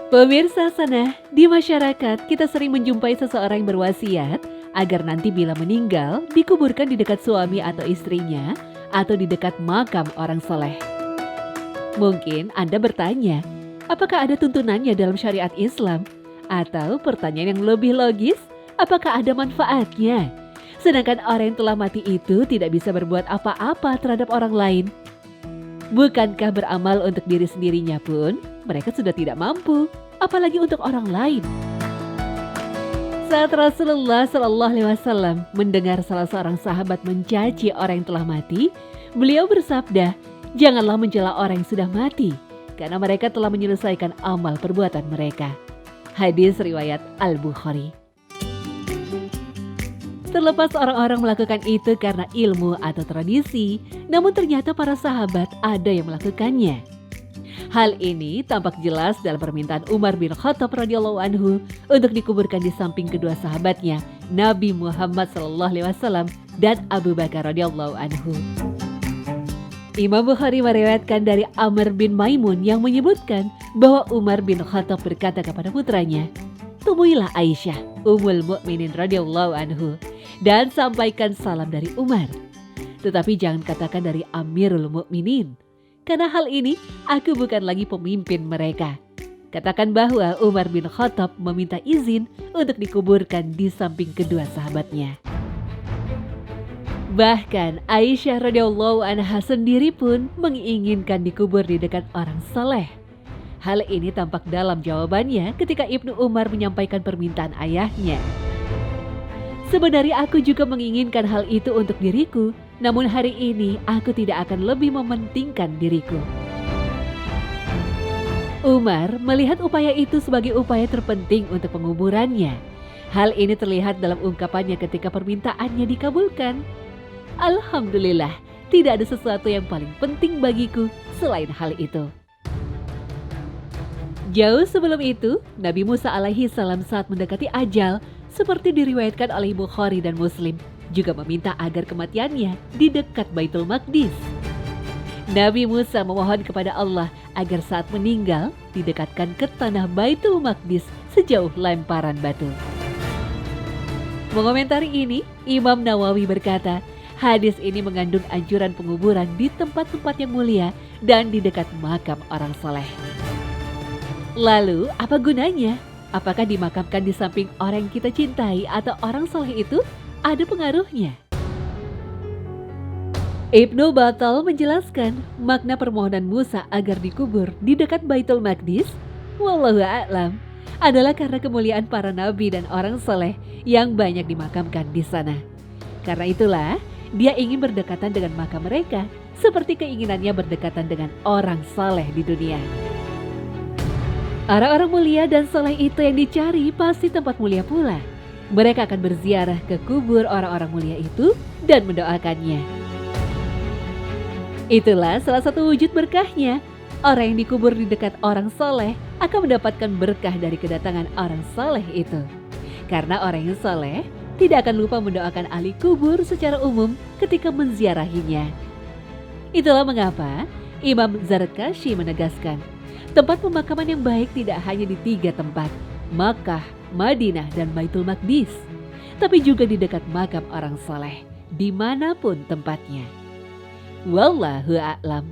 Pemirsa sana, di masyarakat kita sering menjumpai seseorang yang berwasiat agar nanti bila meninggal dikuburkan di dekat suami atau istrinya atau di dekat makam orang soleh. Mungkin Anda bertanya, apakah ada tuntunannya dalam syariat Islam? Atau pertanyaan yang lebih logis, apakah ada manfaatnya? Sedangkan orang yang telah mati itu tidak bisa berbuat apa-apa terhadap orang lain. Bukankah beramal untuk diri sendirinya pun mereka sudah tidak mampu, apalagi untuk orang lain? Saat Rasulullah Shallallahu Alaihi Wasallam mendengar salah seorang sahabat mencaci orang yang telah mati, beliau bersabda, "Janganlah mencela orang yang sudah mati, karena mereka telah menyelesaikan amal perbuatan mereka." Hadis riwayat Al-Bukhari. Terlepas orang-orang melakukan itu karena ilmu atau tradisi, namun ternyata para sahabat ada yang melakukannya. Hal ini tampak jelas dalam permintaan Umar bin Khattab radhiyallahu anhu untuk dikuburkan di samping kedua sahabatnya, Nabi Muhammad SAW dan Abu Bakar radhiyallahu anhu. Imam Bukhari meriwayatkan dari Amr bin Maimun yang menyebutkan bahwa Umar bin Khattab berkata kepada putranya, "Temuilah Aisyah, Ummul Mukminin radhiyallahu anhu, dan sampaikan salam dari Umar. Tetapi jangan katakan dari Amirul Mukminin, karena hal ini aku bukan lagi pemimpin mereka. Katakan bahwa Umar bin Khattab meminta izin untuk dikuburkan di samping kedua sahabatnya." Bahkan Aisyah radhiyallahu anha sendiri pun menginginkan dikubur di dekat orang saleh. Hal ini tampak dalam jawabannya ketika Ibnu Umar menyampaikan permintaan ayahnya. "Sebenarnya aku juga menginginkan hal itu untuk diriku, namun hari ini aku tidak akan lebih mementingkan diriku." Umar melihat upaya itu sebagai upaya terpenting untuk penguburannya. Hal ini terlihat dalam ungkapannya ketika permintaannya dikabulkan. "Alhamdulillah, tidak ada sesuatu yang paling penting bagiku selain hal itu." Jauh sebelum itu, Nabi Musa alaihi salam saat mendekati ajal, seperti diriwayatkan oleh Bukhari dan Muslim, juga meminta agar kematiannya di dekat Baitul Maqdis. Nabi Musa memohon kepada Allah agar saat meninggal didekatkan ke tanah Baitul Maqdis sejauh lemparan batu. Mengomentari ini, Imam Nawawi berkata, hadis ini mengandung anjuran penguburan di tempat-tempat yang mulia dan di dekat makam orang soleh. Lalu, apa gunanya? Apakah dimakamkan di samping orang yang kita cintai atau orang soleh itu ada pengaruhnya? Ibnu Battal menjelaskan makna permohonan Musa agar dikubur di dekat Baitul Maqdis, wallahu a'lam, adalah karena kemuliaan para nabi dan orang soleh yang banyak dimakamkan di sana. Karena itulah, dia ingin berdekatan dengan makam mereka, seperti keinginannya berdekatan dengan orang saleh di dunia. Orang-orang mulia dan saleh itu yang dicari pasti tempat mulia pula. Mereka akan berziarah ke kubur orang-orang mulia itu dan mendoakannya. Itulah salah satu wujud berkahnya. Orang yang dikubur di dekat orang saleh akan mendapatkan berkah dari kedatangan orang saleh itu. Karena orang yang saleh tidak akan lupa mendoakan ahli kubur secara umum ketika menziarahinya. Itulah mengapa Imam Zarkashi menegaskan, tempat pemakaman yang baik tidak hanya di 3 tempat, Makkah, Madinah, dan Baitul Maqdis, tapi juga di dekat makam orang saleh, dimanapun tempatnya. Wallahu a'lam.